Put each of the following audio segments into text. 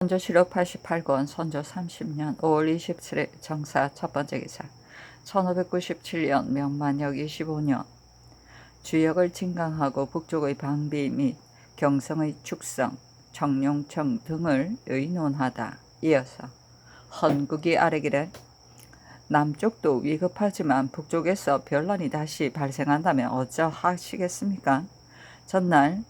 선조실록 88권 선조 30년 5월 27일 정사 첫 번째 기사 1597년 명만역 25년 주역을 진강하고 북쪽의 방비 및 경성의 축성, 정룡청 등을 의논하다. 이어서 헌국이 아뢰기를 남쪽도 위급하지만 북쪽에서 변란이 다시 발생한다면 어쩌하시겠습니까? 전날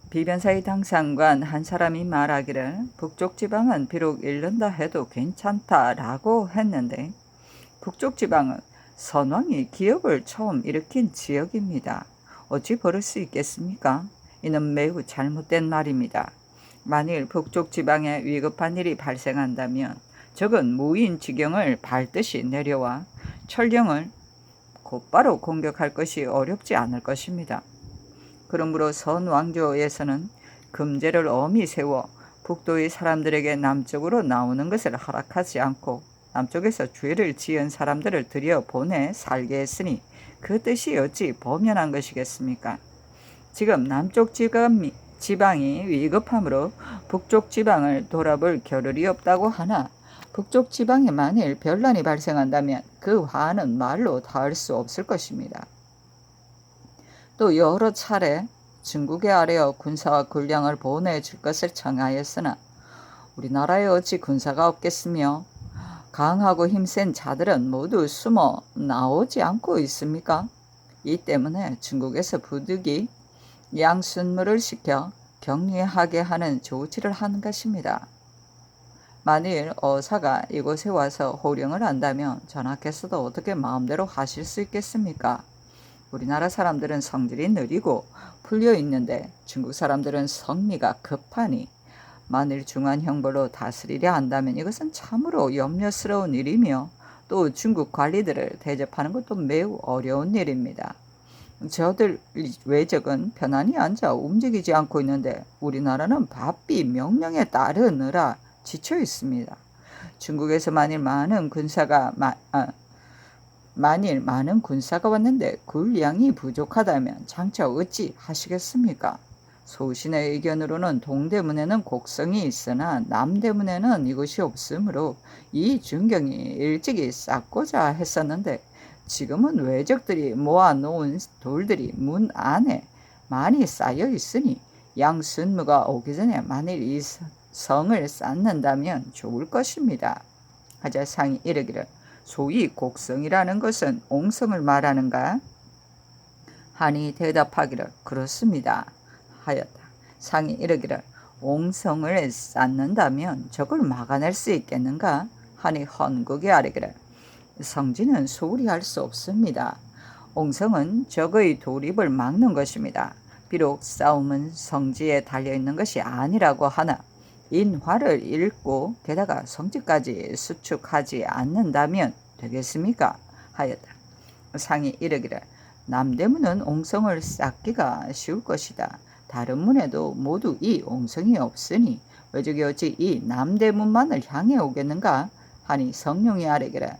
비변사의 당상관 한 사람이 말하기를 북쪽 지방은 비록 잃는다 해도 괜찮다라고 했는데 북쪽 지방은 선왕이 기업을 처음 일으킨 지역입니다. 어찌 그럴 수 있겠습니까? 이는 매우 잘못된 말입니다. 만일 북쪽 지방에 위급한 일이 발생한다면 적은 무인지경을 밟듯이 내려와 철령을 곧바로 공격할 것이 어렵지 않을 것입니다. 그러므로 선왕조에서는 금제를 엄히 세워 북도의 사람들에게 남쪽으로 나오는 것을 허락하지 않고 남쪽에서 죄를 지은 사람들을 들여보내 살게 했으니 그 뜻이 어찌 범연한 것이겠습니까? 지금 남쪽 지방이 위급하므로 북쪽 지방을 돌아볼 겨를이 없다고 하나 북쪽 지방에 만일 변란이 발생한다면 그 화는 말로 닿을 수 없을 것입니다. 또 여러 차례 중국에 아뢰어 군사와 군량을 보내줄 것을 청하였으나 우리나라에 어찌 군사가 없겠으며 강하고 힘센 자들은 모두 숨어 나오지 않고 있습니까? 이 때문에 중국에서 부득이 양순무를 시켜 격리하게 하는 조치를 한 것입니다. 만일 어사가 이곳에 와서 호령을 한다면 전하께서도 어떻게 마음대로 하실 수 있겠습니까? 우리나라 사람들은 성질이 느리고 풀려 있는데 중국 사람들은 성미가 급하니 만일 중한 형벌로 다스리려 한다면 이것은 참으로 염려스러운 일이며 또 중국 관리들을 대접하는 것도 매우 어려운 일입니다. 저들 외적은 편안히 앉아 움직이지 않고 있는데 우리나라는 바삐 명령에 따르느라 지쳐 있습니다. 중국에서 만일 많은 군사가 왔는데 군량이 부족하다면 장차 어찌 하시겠습니까? 소신의 의견으로는 동대문에는 곡성이 있으나 남대문에는 이것이 없으므로 이 준경이 일찍이 쌓고자 했었는데 지금은 외적들이 모아놓은 돌들이 문 안에 많이 쌓여 있으니 양순무가 오기 전에 만일 이 성을 쌓는다면 좋을 것입니다. 하자 상이 이르기를 소위 곡성이라는 것은 옹성을 말하는가? 하니 대답하기를 그렇습니다 하였다. 상이 이르기를 옹성을 쌓는다면 적을 막아낼 수 있겠는가? 하니 헌국이 아뢰기를 성지는 소홀히 할 수 없습니다. 옹성은 적의 돌입을 막는 것입니다. 비록 싸움은 성지에 달려있는 것이 아니라고 하나 인화를 잃고 게다가 성지까지 수축하지 않는다면 되겠습니까? 하였다. 상이 이르기를 남대문은 옹성을 쌓기가 쉬울 것이다. 다른 문에도 모두 이 옹성이 없으니 외적이 어찌 이 남대문만을 향해 오겠는가? 하니 성룡이 아뢰기를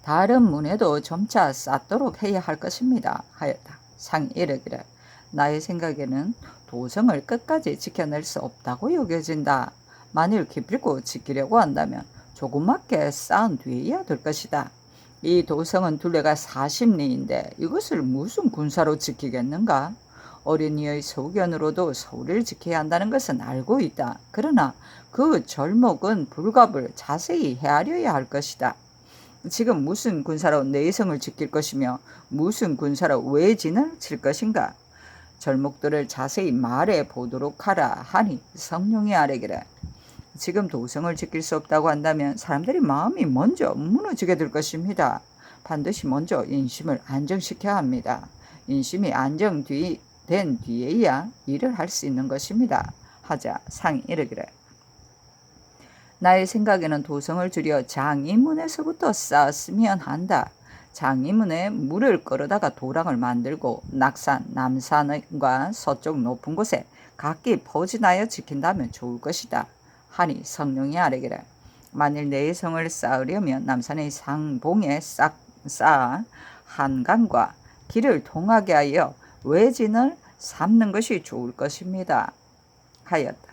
다른 문에도 점차 쌓도록 해야 할 것입니다. 하였다. 상이 이르기를 나의 생각에는 도성을 끝까지 지켜낼 수 없다고 여겨진다. 만일 기필코 지키려고 한다면 조그맣게 쌓은 뒤에야 될 것이다. 이 도성은 둘레가 40리인데 이것을 무슨 군사로 지키겠는가? 어린이의 소견으로도 서울을 지켜야 한다는 것은 알고 있다. 그러나 그 절목은 불갑을 자세히 헤아려야 할 것이다. 지금 무슨 군사로 내성을 지킬 것이며 무슨 군사로 외진을 칠 것인가? 절목들을 자세히 말해 보도록 하라 하니 성룡이 아뢰기를 지금 도성을 지킬 수 없다고 한다면 사람들이 마음이 먼저 무너지게 될 것입니다. 반드시 먼저 인심을 안정시켜야 합니다. 인심이 안정된 뒤에야 일을 할 수 있는 것입니다. 하자 상이 이르기를 나의 생각에는 도성을 줄여 장이문에서부터 쌓았으면 한다. 장이문에 물을 끌어다가 도랑을 만들고 낙산, 남산과 서쪽 높은 곳에 각기 포진하여 지킨다면 좋을 것이다. 하니 성룡이 아뢰기를 만일 내 성을 쌓으려면 남산의 상봉에 쌓아 한강과 길을 통하게 하여 외진을 삼는 것이 좋을 것입니다. 하였다.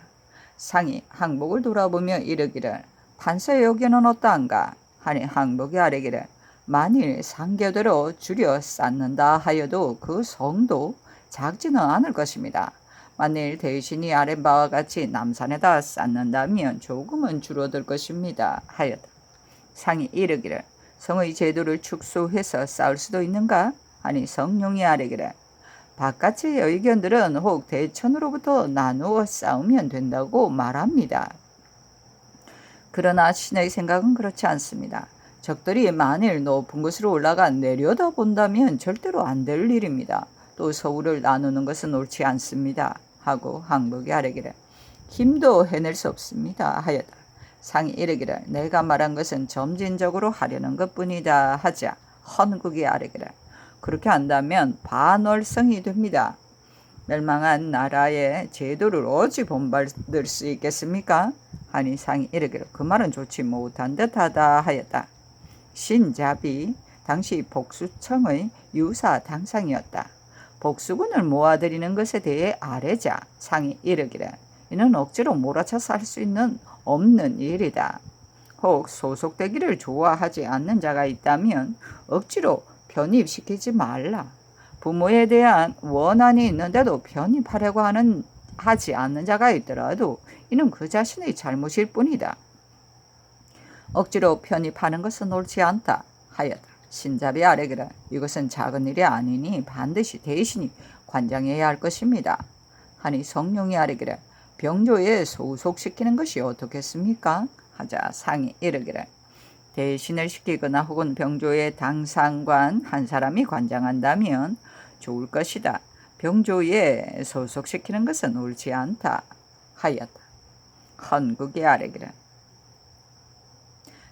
상이 항복을 돌아보며 이르기를 판서의 의견은 어떠한가 하니 항복이 아뢰기를 만일 상교대로 줄여 쌓는다 하여도 그 성도 작지는 않을 것입니다. 만일 대신이 아랫 바와 같이 남산에다 쌓는다면 조금은 줄어들 것입니다 하였다. 상이 이르기를 성의 제도를 축소해서 쌓을 수도 있는가 하니 성룡이 아뢰기를 바깥의 의견들은 혹 대천으로부터 나누어 싸우면 된다고 말합니다. 그러나 신의 생각은 그렇지 않습니다. 적들이 만일 높은 곳으로 올라가 내려다본다면 절대로 안 될 일입니다. 또 서울을 나누는 것은 옳지 않습니다. 하고 항복이 아뢰기를 힘도 해낼 수 없습니다 하였다. 상이 이르기를 내가 말한 것은 점진적으로 하려는 것뿐이다 하자 헌국이 아뢰기를 그렇게 한다면 반월성이 됩니다. 멸망한 나라의 제도를 어찌 본받을 수 있겠습니까? 하니 상이 이르기를 그 말은 좋지 못한 듯하다 하였다. 신잡이 당시 복수청의 유사 당상이었다. 복수군을 모아들이는 것에 대해 아뢰자 상이 이르기를 이는 억지로 몰아쳐서 할 수 있는 없는 일이다. 혹 소속되기를 좋아하지 않는 자가 있다면 억지로 편입시키지 말라. 부모에 대한 원한이 있는데도 편입하려고 하지 않는 자가 있더라도 이는 그 자신의 잘못일 뿐이다. 억지로 편입하는 것은 옳지 않다 하였다. 신잡이 아뢰기를 이것은 작은 일이 아니니 반드시 대신이 관장해야 할 것입니다. 하니 성룡이 아뢰기를 병조에 소속시키는 것이 어떻겠습니까? 하자 상이 이르기를 대신을 시키거나 혹은 병조의 당상관 한 사람이 관장한다면 좋을 것이다. 병조에 소속시키는 것은 옳지 않다 하였다. 헌국이 아뢰기를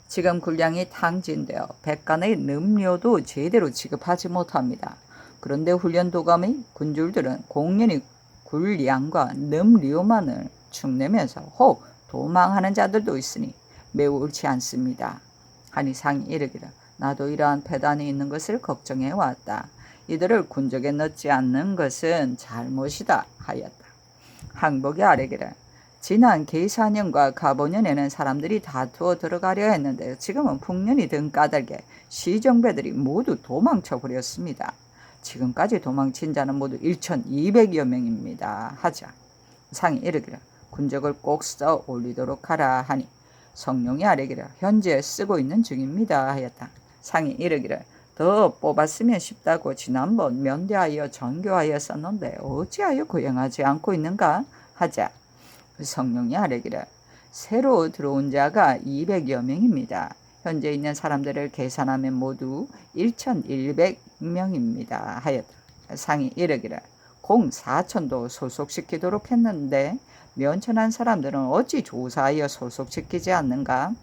지금 군량이 탕진되어 백간의 늠료도 제대로 지급하지 못합니다. 그런데 훈련도감의 군줄들은 공연히 군량과 늠료만을 축내면서 혹 도망하는 자들도 있으니 매우 옳지 않습니다. 하니 상이 이르기를 나도 이러한 패단이 있는 것을 걱정해 왔다. 이들을 군적에 넣지 않는 것은 잘못이다 하였다. 항복이 아뢰기를 지난 계사년과 가보년에는 사람들이 다투어 들어가려 했는데 지금은 풍년이 든 까닭에 시정배들이 모두 도망쳐 버렸습니다. 지금까지 도망친 자는 모두 1200여 명입니다. 하자 상이 이르기를 군적을 꼭 써 올리도록 하라 하니 성룡이 아뢰기를 현재 쓰고 있는 중입니다 하였다. 상이 이르기를 더 뽑았으면 싶다고 지난번 면대하여 전교하여 썼는데 어찌하여 거행하지 않고 있는가 하자 성룡이 아뢰기를 새로 들어온 자가 200여 명입니다. 현재 있는 사람들을 계산하면 모두 1100명입니다 하였다. 상이 이르기를 공 4천도 소속시키도록 했는데 면천한 사람들은 어찌 조사하여 소속시키지 않는가?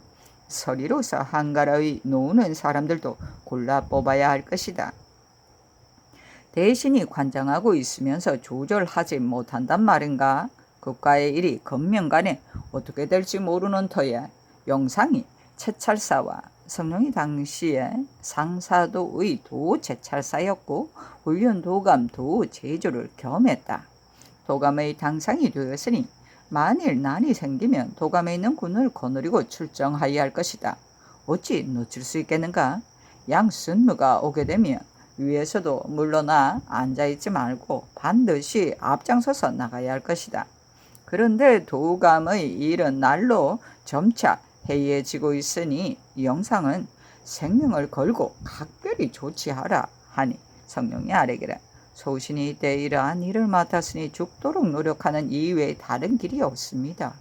서리로서 한가라의 노는 사람들도 골라 뽑아야 할 것이다. 대신이 관장하고 있으면서 조절하지 못한단 말인가? 국가의 일이 건명간에 어떻게 될지 모르는 터에 영상이 채찰사와 성룡이 당시에 상사도의 도채찰사였고 훈련도감 도제조를 겸했다. 도감의 당상이 되었으니 만일 난이 생기면 도감에 있는 군을 거느리고 출정하여야 할 것이다. 어찌 놓칠 수 있겠는가? 양순무가 오게 되면 위에서도 물러나 앉아있지 말고 반드시 앞장서서 나가야 할 것이다. 그런데 도감의 일은 날로 점차 해이해지고 있으니 영상은 생명을 걸고 각별히 조치하라 하니 성룡이 아뢰기를 소신이 이때 이러한 일을 맡았으니 죽도록 노력하는 이외에 다른 길이 없습니다.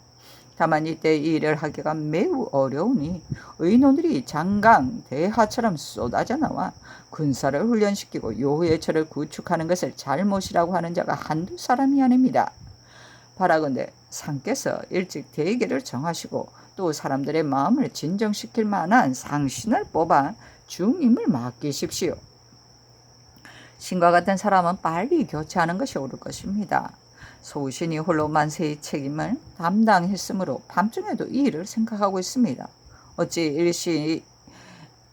다만 이때 이 일을 하기가 매우 어려우니 의논들이 장강 대하처럼 쏟아져 나와 군사를 훈련시키고 요해처를 구축하는 것을 잘못이라고 하는 자가 한두 사람이 아닙니다. 바라건대 상께서 일찍 대계를 정하시고 또 사람들의 마음을 진정시킬 만한 상신을 뽑아 중임을 맡기십시오. 신과 같은 사람은 빨리 교체하는 것이 옳을 것입니다. 소신이 홀로 만세의 책임을 담당했으므로 밤중에도 이 일을 생각하고 있습니다. 어찌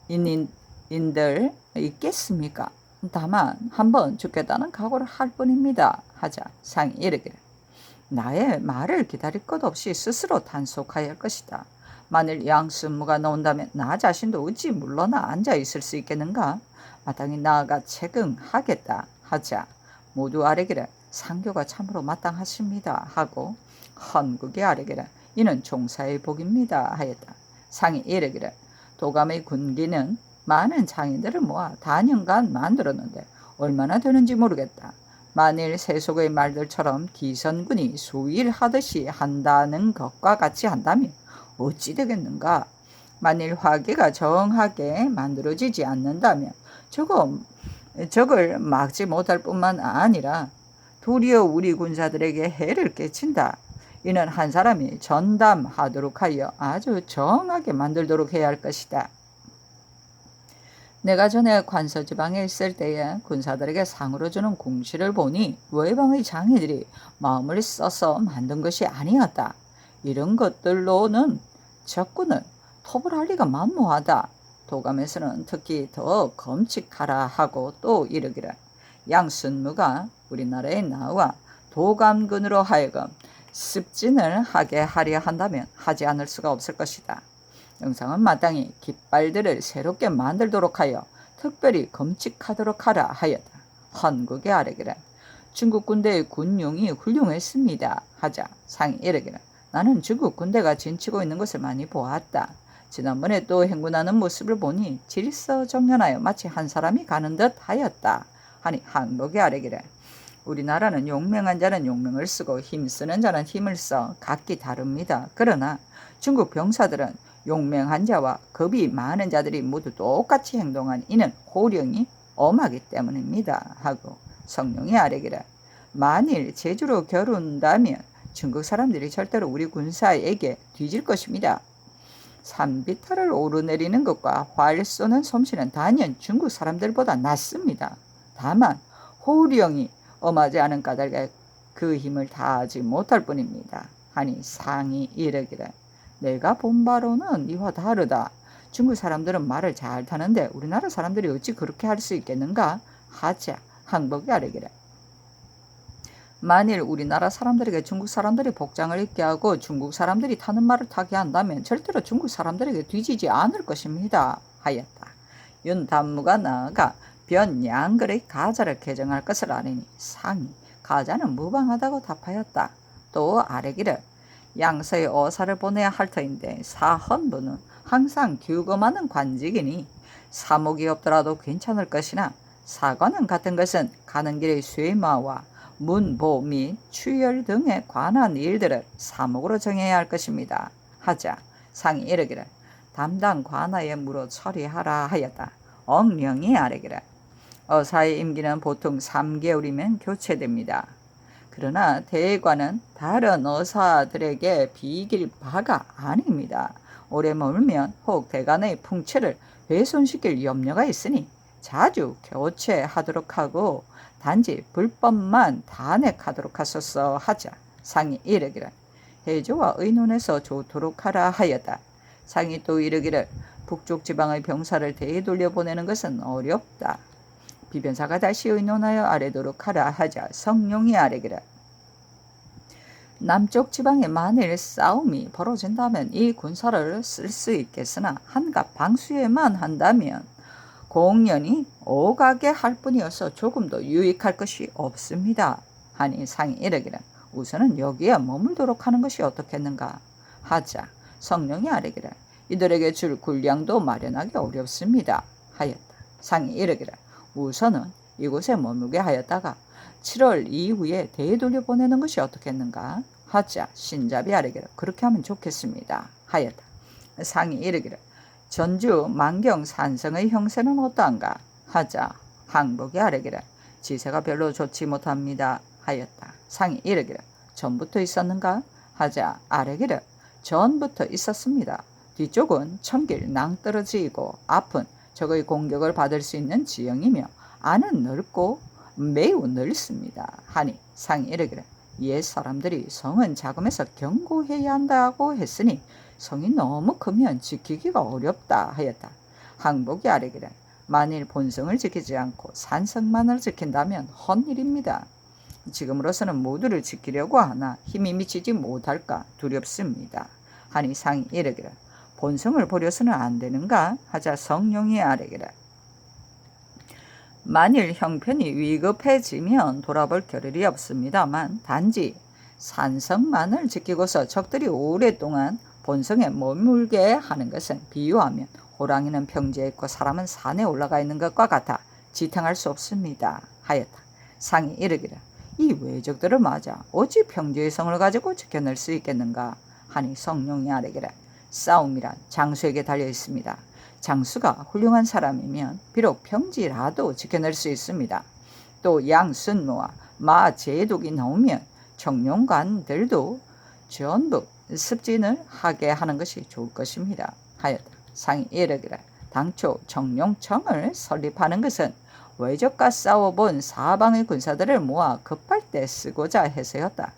일시인들 있겠습니까? 다만 한번 죽겠다는 각오를 할 뿐입니다. 하자 상이 이르기를 나의 말을 기다릴 것 없이 스스로 단속하여야 할 것이다. 만일 양순무가 나온다면 나 자신도 어찌 물러나 앉아 있을 수 있겠는가? 마땅히 나아가 책응하겠다 하자 모두 아뢰기를 상교가 참으로 마땅하십니다 하고 헌국이 아뢰기를 이는 종사의 복입니다 하였다. 상이 이르기를 도감의 군기는 많은 장인들을 모아 단연간 만들었는데 얼마나 되는지 모르겠다. 만일 세속의 말들처럼 기선군이 수일하듯이 한다는 것과 같이 한다면 어찌 되겠는가? 만일 화기가 정하게 만들어지지 않는다면 적을 막지 못할 뿐만 아니라 도리어 우리 군사들에게 해를 끼친다. 이는 한 사람이 전담하도록 하여 아주 정하게 만들도록 해야 할 것이다. 내가 전에 관서지방에 있을 때에 군사들에게 상으로 주는 공시를 보니 외방의 장인들이 마음을 써서 만든 것이 아니었다. 이런 것들로는 적군을 톱을 할 리가 만무하다. 도감에서는 특히 더 검칙하라 하고 또 이르기를 양순무가 우리나라에 나와 도감군으로 하여금 습진을 하게 하려 한다면 하지 않을 수가 없을 것이다. 영상은 마땅히 깃발들을 새롭게 만들도록 하여 특별히 검칙하도록 하라 하였다. 헌국에 아뢰기를 중국 군대의 군용이 훌륭했습니다 하자 상이 이르기를 나는 중국 군대가 진치고 있는 것을 많이 보았다. 지난번에 또 행군하는 모습을 보니 질서정연하여 마치 한 사람이 가는 듯 하였다. 하니 항복이 아뢰기를 우리나라는 용맹한 자는 용맹을 쓰고 힘쓰는 자는 힘을 써 각기 다릅니다. 그러나 중국 병사들은 용맹한 자와 겁이 많은 자들이 모두 똑같이 행동한 이는 호령이 엄하기 때문입니다. 하고 성룡이 아뢰기를 만일 제주로 겨룬다면 중국 사람들이 절대로 우리 군사에게 뒤질 것입니다. 산비탈을 오르내리는 것과 활 쏘는 솜씨는 단연 중국 사람들보다 낫습니다. 다만 호령이 엄하지 않은 까닭에 그 힘을 다하지 못할 뿐입니다. 하니 상이 이르기를 내가 본 바로는 이와 다르다. 중국 사람들은 말을 잘 타는데 우리나라 사람들이 어찌 그렇게 할 수 있겠는가? 하자 항복이 아뢰기를 만일 우리나라 사람들에게 중국 사람들이 복장을 입게 하고 중국 사람들이 타는 말을 타게 한다면 절대로 중국 사람들에게 뒤지지 않을 것입니다. 하였다. 윤단무가 나아가 변양글의 가자를 개정할 것을 아뢰니 상이 가자는 무방하다고 답하였다. 또 아뢰기를 양서의 어사를 보내야 할 터인데 사헌부는 항상 규검하는 관직이니 사목이 없더라도 괜찮을 것이나 사관은 같은 것은 가는 길의 쇠마와 문보 및 추열 등에 관한 일들을 사목으로 정해야 할 것입니다. 하자 상이 이르기를 담당 관하에 물어 처리하라 하였다. 엉령이 아뢰기를 어사의 임기는 보통 3개월이면 교체됩니다. 그러나 대관은 다른 어사들에게 비길 바가 아닙니다. 오래 머물면 혹 대관의 풍채를 훼손시킬 염려가 있으니 자주 교체하도록 하고 단지 불법만 단핵하도록 하소서 하자 상이 이르기를 해조와 의논해서 좋도록 하라 하였다. 상이 또 이르기를 북쪽 지방의 병사를 되돌려 보내는 것은 어렵다. 비변사가 다시 의논하여 아뢰도록 하라 하자 성룡이 아뢰기를 남쪽 지방에 만일 싸움이 벌어진다면 이 군사를 쓸 수 있겠으나 한갑 방수에만 한다면 공연이 오가게 할 뿐이어서 조금도 유익할 것이 없습니다. 하니 상이 이르기를 우선은 여기에 머물도록 하는 것이 어떻겠는가 하자 성령이 아뢰기를 이들에게 줄 군량도 마련하기 어렵습니다. 하였다. 상이 이르기를 우선은 이곳에 머물게 하였다가 7월 이후에 되돌려 보내는 것이 어떻겠는가 하자 신잡이 아뢰기를 그렇게 하면 좋겠습니다. 하였다. 상이 이르기를 전주 만경 산성의 형세는 어떠한가 하자 항복이 아뢰기를 지세가 별로 좋지 못합니다. 하였다. 상이 이르기를 전부터 있었는가 하자 아뢰기를 전부터 있었습니다. 뒤쪽은 천길 낭떠러지이고 앞은 적의 공격을 받을 수 있는 지형이며 안은 넓고 매우 넓습니다. 하니 상이 이르기를 옛 사람들이 성은 자금에서 경고해야 한다고 했으니 성이 너무 크면 지키기가 어렵다 하였다. 항복이 아뢰기를 만일 본성을 지키지 않고 산성만을 지킨다면 헛일입니다. 지금으로서는 모두를 지키려고 하나 힘이 미치지 못할까 두렵습니다. 하니 상이 이르기를 본성을 버려서는 안 되는가 하자 성령이 아뢰기를 만일 형편이 위급해지면 돌아볼 겨를이 없습니다만 단지 산성만을 지키고서 적들이 오랫동안 본성에 머물게 하는 것은 비유하면 호랑이는 평지에 있고 사람은 산에 올라가 있는 것과 같아 지탱할 수 없습니다 하였다. 상이 이르기를 이 외적들을 맞아 어찌 평지의 성을 가지고 지켜낼 수 있겠는가 하니 성령이 아뢰기를 싸움이란 장수에게 달려 있습니다. 장수가 훌륭한 사람이면 비록 평지라도 지켜낼 수 있습니다. 또 양순모와 마 제독이 나오면 청룡관들도 전부 습진을 하게 하는 것이 좋을 것입니다 하였다. 상이 이르기를 당초 청룡청을 설립하는 것은 외적과 싸워본 사방의 군사들을 모아 급할 때 쓰고자 해서였다.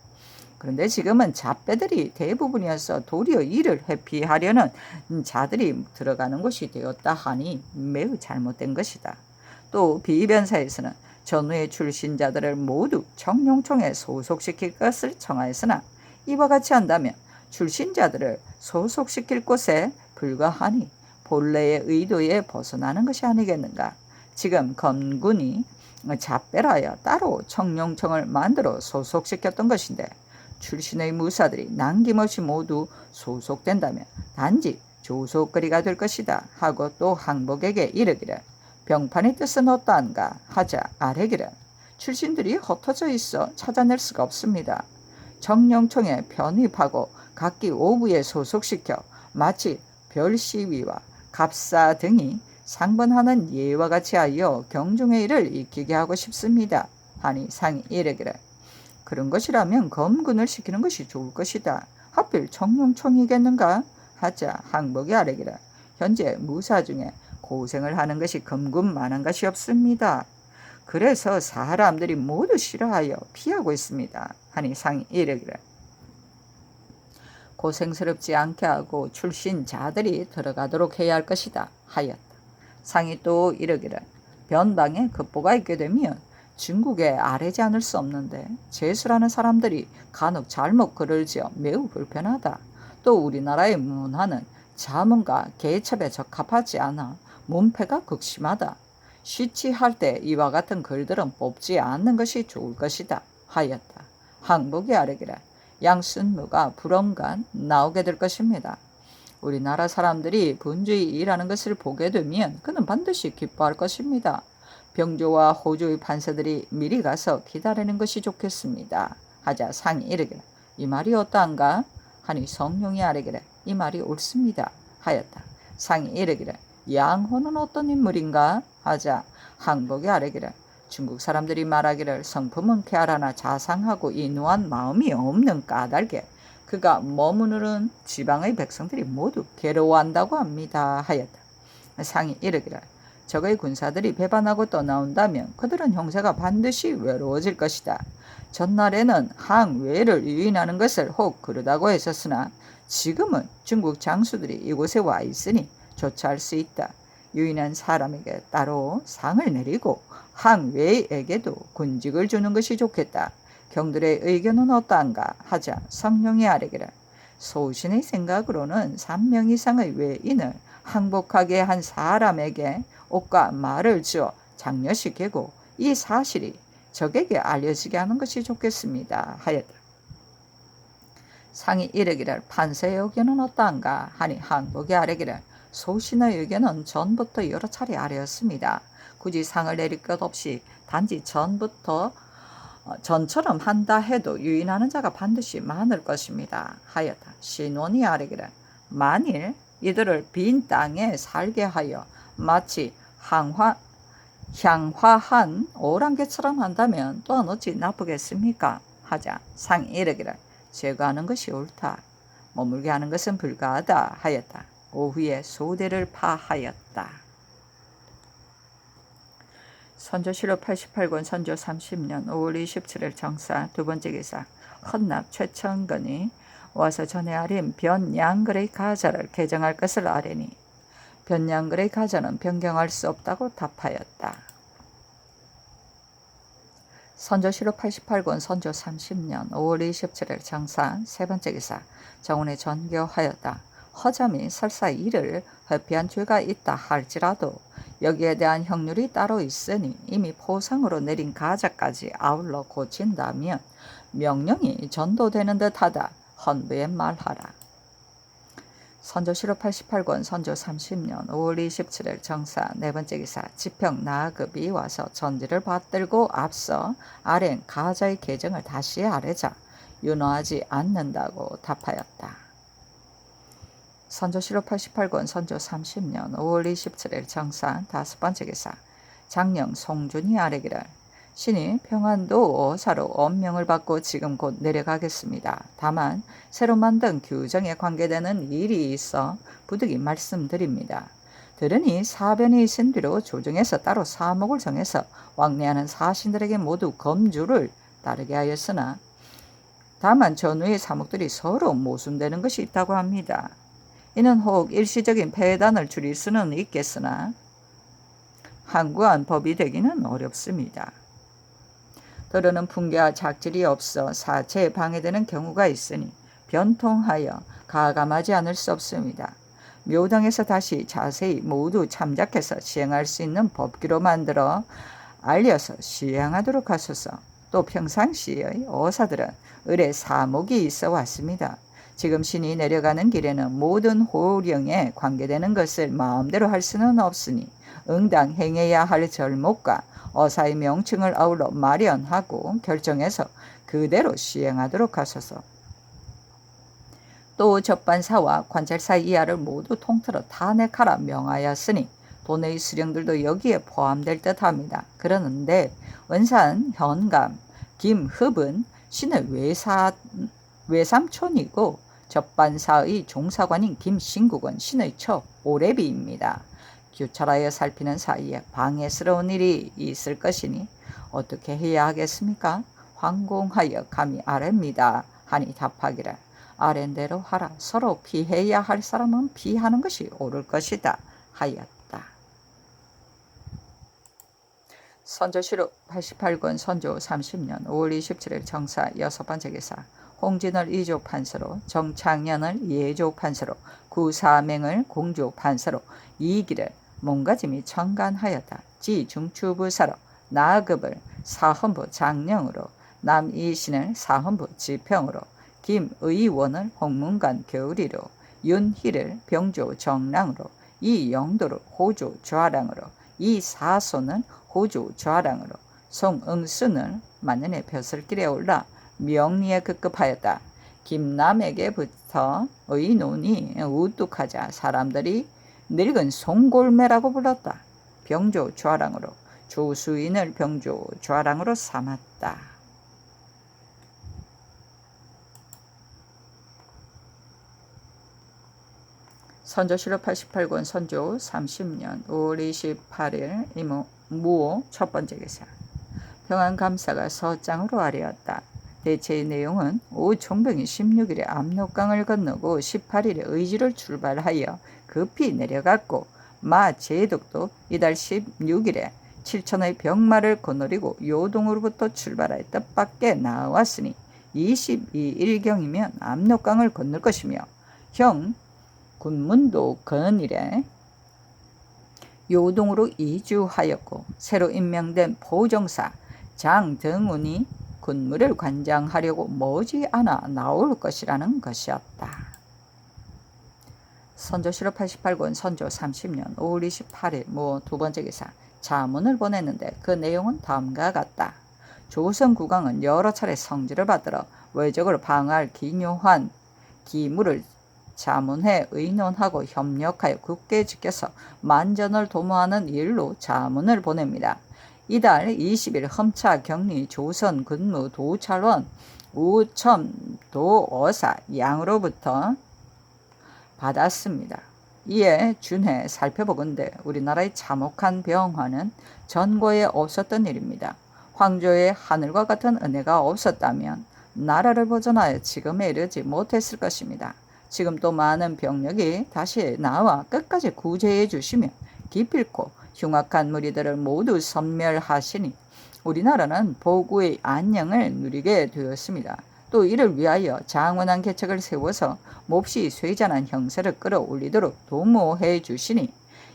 그런데 지금은 잡배들이 대부분이어서 도리어 이를 회피하려는 자들이 들어가는 것이 되었다 하니 매우 잘못된 것이다. 또 비변사에서는 전후의 출신자들을 모두 청룡총에 소속시킬 것을 청하였으나 이와 같이 한다면 출신자들을 소속시킬 곳에 불과하니 본래의 의도에 벗어나는 것이 아니겠는가. 지금 검군이 잡배라여 따로 청룡총을 만들어 소속시켰던 것인데 출신의 무사들이 남김없이 모두 소속된다면 단지 조속거리가 될 것이다 하고 또 항복에게 이르기를 병판의 뜻은 어떠한가 하자 아뢰기를 출신들이 흩어져 있어 찾아낼 수가 없습니다. 청룡총에 편입하고 각기 오부에 소속시켜 마치 별시위와 갑사 등이 상번하는 예와 같이 하여 경중의 일을 익히게 하고 싶습니다 하니 상이 이르기를 그런 것이라면 검군을 시키는 것이 좋을 것이다. 하필 청룡총이겠는가 하자 항복이 아뢰기를 현재 무사 중에 고생을 하는 것이 검군만한 것이 없습니다. 그래서 사람들이 모두 싫어하여 피하고 있습니다 하니 상이 이르기를 고생스럽지 않게 하고 출신자들이 들어가도록 해야 할 것이다 하였다. 상이 또 이르기를 변방에 급보가 있게 되면 중국에 아뢰지 않을 수 없는데 제수라는 사람들이 간혹 잘못 글을 지어 매우 불편하다. 또 우리나라의 문화는 자문과 계첩에 적합하지 않아 문패가 극심하다. 시치할 때 이와 같은 글들은 뽑지 않는 것이 좋을 것이다 하였다. 항복이 아뢰기를 양순무가 불언간 나오게 될 것입니다. 우리나라 사람들이 분주히 일하는 것을 보게 되면 그는 반드시 기뻐할 것입니다. 병조와 호조의 판사들이 미리 가서 기다리는 것이 좋겠습니다 하자 상이 이르기를 이 말이 어떠한가 하니 성령이 아뢰기를 이 말이 옳습니다 하였다. 상이 이르기를 양호는 어떤 인물인가 하자 항복이 아뢰기를 중국 사람들이 말하기를 성품은 쾌활하나 자상하고 인후한 마음이 없는 까닭에 그가 머무르는 지방의 백성들이 모두 괴로워한다고 합니다 하였다. 상이 이르기를 적의 군사들이 배반하고 떠나온다면 그들은 형세가 반드시 외로워질 것이다. 전날에는 항외를 유인하는 것을 혹 그러다고 했었으나 지금은 중국 장수들이 이곳에 와 있으니 조처할 수 있다. 유인한 사람에게 따로 상을 내리고 항외에게도 군직을 주는 것이 좋겠다. 경들의 의견은 어떠한가 하자 성령이 아뢰기를 소신의 생각으로는 3명 이상의 외인을 항복하게 한 사람에게 옷과 말을 주어 장려시키고 이 사실이 적에게 알려지게 하는 것이 좋겠습니다 하였다. 상이 이르기를 판사의 의견은 어떠한가 하니 항복이 아뢰기를 소신의 의견은 전부터 여러 차례 아뢰었습니다. 굳이 상을 내릴 것 없이 단지 전처럼 한다 해도 유인하는 자가 반드시 많을 것입니다 하였다. 신원이 아뢰기를 만일 이들을 빈 땅에 살게 하여 마치 향화한 오랑캐처럼 한다면 또한 어찌 나쁘겠습니까 하자 상이 이르기를 제거하는 것이 옳다. 머물게 하는 것은 불가하다 하였다. 오후에 소대를 파하였다. 선조실록 88권 선조 30년 5월 27일 정사 두번째 기사 헌납 최천건이 와서 전에 아린 변양글의 가자를 개정할 것을 아뢰니 변양글의 가자는 변경할 수 없다고 답하였다. 선조실록 88권 선조 30년 5월 27일 정사 세 번째 기사 정운에 전교하였다. 허점이 설사 이를 회피한 죄가 있다 할지라도 여기에 대한 형률이 따로 있으니 이미 포상으로 내린 가자까지 아울러 고친다면 명령이 전도되는 듯하다. 헌부에 말하라. 선조실록 88권 선조 30년 5월 27일 정사 네 번째 기사 지평 나급이 와서 전지를 받들고 앞서 아랜 가자의 계정을 다시 아뢰자 윤호하지 않는다고 답하였다. 선조실록 88권 선조 30년 5월 27일 정사 다섯 번째 기사 장령 송준이 아뢰기를 신이 평안도 어사로 엄명을 받고 지금 곧 내려가겠습니다. 다만 새로 만든 규정에 관계되는 일이 있어 부득이 말씀드립니다. 들으니 사변이 있은 뒤로 조정해서 따로 사목을 정해서 왕래하는 사신들에게 모두 검주를 따르게 하였으나 다만 전후의 사목들이 서로 모순되는 것이 있다고 합니다. 이는 혹 일시적인 폐단을 줄일 수는 있겠으나 항구한 법이 되기는 어렵습니다. 더러는 분계와 작질이 없어 사체에 방해되는 경우가 있으니 변통하여 가감하지 않을 수 없습니다. 묘당에서 다시 자세히 모두 참작해서 시행할 수 있는 법규로 만들어 알려서 시행하도록 하소서. 또 평상시의 어사들은 을에 사목이 있어 왔습니다. 지금 신이 내려가는 길에는 모든 호령에 관계되는 것을 마음대로 할 수는 없으니 응당 행해야 할 절목과 어사의 명칭을 아울러 마련하고 결정해서 그대로 시행하도록 하소서. 또 접반사와 관찰사 이하를 모두 통틀어 탄핵하라 명하였으니 도내의 수령들도 여기에 포함될 듯합니다. 그러는데 은산, 현감, 김흡은 신의 외삼촌이고 접반사의 종사관인 김신국은 신의 처 오래비입니다. 규찰하여 살피는 사이에 방해스러운 일이 있을 것이니 어떻게 해야 하겠습니까? 황공하여 감히 아뢰입니다 하니 답하기를 아랜대로 하라. 서로 피해야 할 사람은 피하는 것이 옳을 것이다 하였다. 선조실록 88권 선조 30년 5월 27일 정사 여섯 번째 기사 홍진을 2조 판서로 정창년을 2조 판서로 구사맹을 공조 판서로 이기를 몸가짐이 청간하였다. 지중추부사로 나급을 사헌부 장령으로 남이신을 사헌부 지평으로 김의원을 홍문관 교리로 윤희를 병조 정랑으로 이영도를 호조 좌랑으로 이사손을 호조 좌랑으로 송응순을 만년의 벼슬길에 올라 명리에 급급하였다. 김남에게부터 의논이 우뚝하자 사람들이 늙은 송골매라고 불렀다. 병조 좌랑으로 조수인을 병조 좌랑으로 삼았다. 선조실록 88권 선조 30년 5월 28일 무호 첫 번째 기사 평안감사가 서장으로 아뢰었다. 대체의 내용은 오종병이 16일에 압록강을 건너고 18일에 의지를 출발하여 급히 내려갔고 마제독도 이달 16일에 7천의 병마를 거느리고 요동으로부터 출발하여 뜻밖에 나왔으니 22일경이면 압록강을 건널 것이며 형 군문도 건일에 요동으로 이주하였고 새로 임명된 보정사 장등운이 군무를 관장하려고 머지않아 나올 것이라는 것이었다. 선조실록 88권 선조 30년 5월 28일 무 두 번째 기사 자문을 보냈는데 그 내용은 다음과 같다. 조선 국왕은 여러 차례 성지를 받들어 외적을 방어할 기묘한 기물을 자문해 의논하고 협력하여 굳게 지켜서 만전을 도모하는 일로 자문을 보냅니다. 이달 20일 험차 격리 조선 근무 도찰원 우첨 도어사 양으로부터 받았습니다. 이에 준해 살펴보건대 우리나라의 참혹한 병화는 전고에 없었던 일입니다. 황조의 하늘과 같은 은혜가 없었다면 나라를 보존하여 지금에 이르지 못했을 것입니다. 지금 또 많은 병력이 다시 나와 끝까지 구제해 주시며 기필코 흉악한 무리들을 모두 섬멸하시니 우리나라는 보국의 안녕을 누리게 되었습니다. 또 이를 위하여 장원한 계책을 세워서 몹시 쇠잔한 형세를 끌어올리도록 도모해 주시니,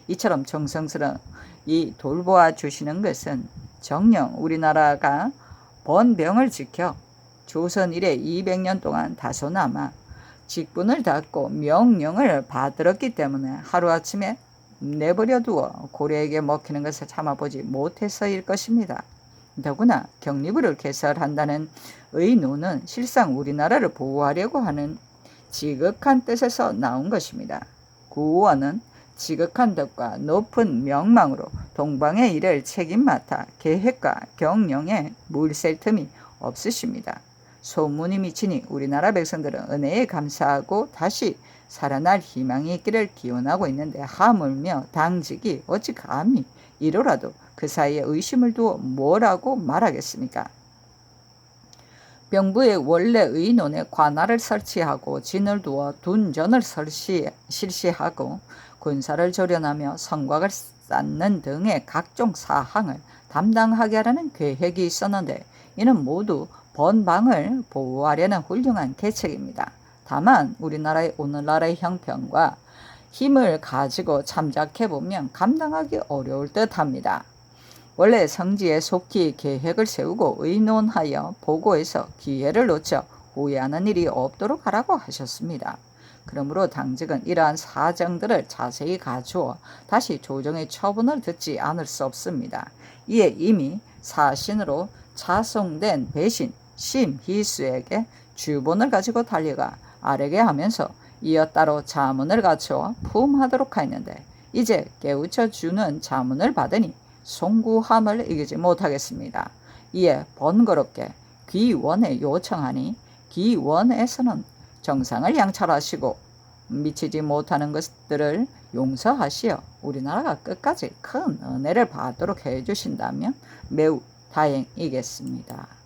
이처럼 정성스러운 이 돌보아 주시는 것은 정녕 우리나라가 번병을 지켜 조선 이래 200년 동안 다소나마 직분을 닫고 명령을 받들었기 때문에 하루아침에 내버려 두어 고려에게 먹히는 것을 참아보지 못해서일 것입니다. 더구나 격리부를 개설한다는 의노는 실상 우리나라를 보호하려고 하는 지극한 뜻에서 나온 것입니다. 구원은 지극한 뜻과 높은 명망으로 동방의 일을 책임맡아 계획과 경영에 물샐 틈이 없으십니다. 소문이 미치니 우리나라 백성들은 은혜에 감사하고 다시 살아날 희망이 있기를 기원하고 있는데, 하물며 당직이 어찌 감히 이로라도 그 사이에 의심을 두어 뭐라고 말하겠습니까? 병부의 원래 의논에 관할을 설치하고 진을 두어 둔전을 실시하고 군사를 조련하며 성곽을 쌓는 등의 각종 사항을 담당하게 하라는 계획이 있었는데, 이는 모두 번방을 보호하려는 훌륭한 계책입니다. 다만 우리나라의 오늘날의 형편과 힘을 가지고 참작해보면 감당하기 어려울 듯합니다. 원래 성지에 속히 계획을 세우고 의논하여 보고해서 기회를 놓쳐 후회하는 일이 없도록 하라고 하셨습니다. 그러므로 당직은 이러한 사정들을 자세히 갖추어 다시 조정의 처분을 듣지 않을 수 없습니다. 이에 이미 사신으로 차송된 배신 심희수에게 주본을 가지고 달려가 아뢰게 하면서 이어 따로 자문을 갖추어 품하도록 하였는데, 이제 깨우쳐 주는 자문을 받으니 송구함을 이기지 못하겠습니다. 이에 번거롭게 귀원에 요청하니 귀원에서는 정상을 양찰하시고 미치지 못하는 것들을 용서하시어 우리나라가 끝까지 큰 은혜를 받도록 해주신다면 매우 다행이겠습니다.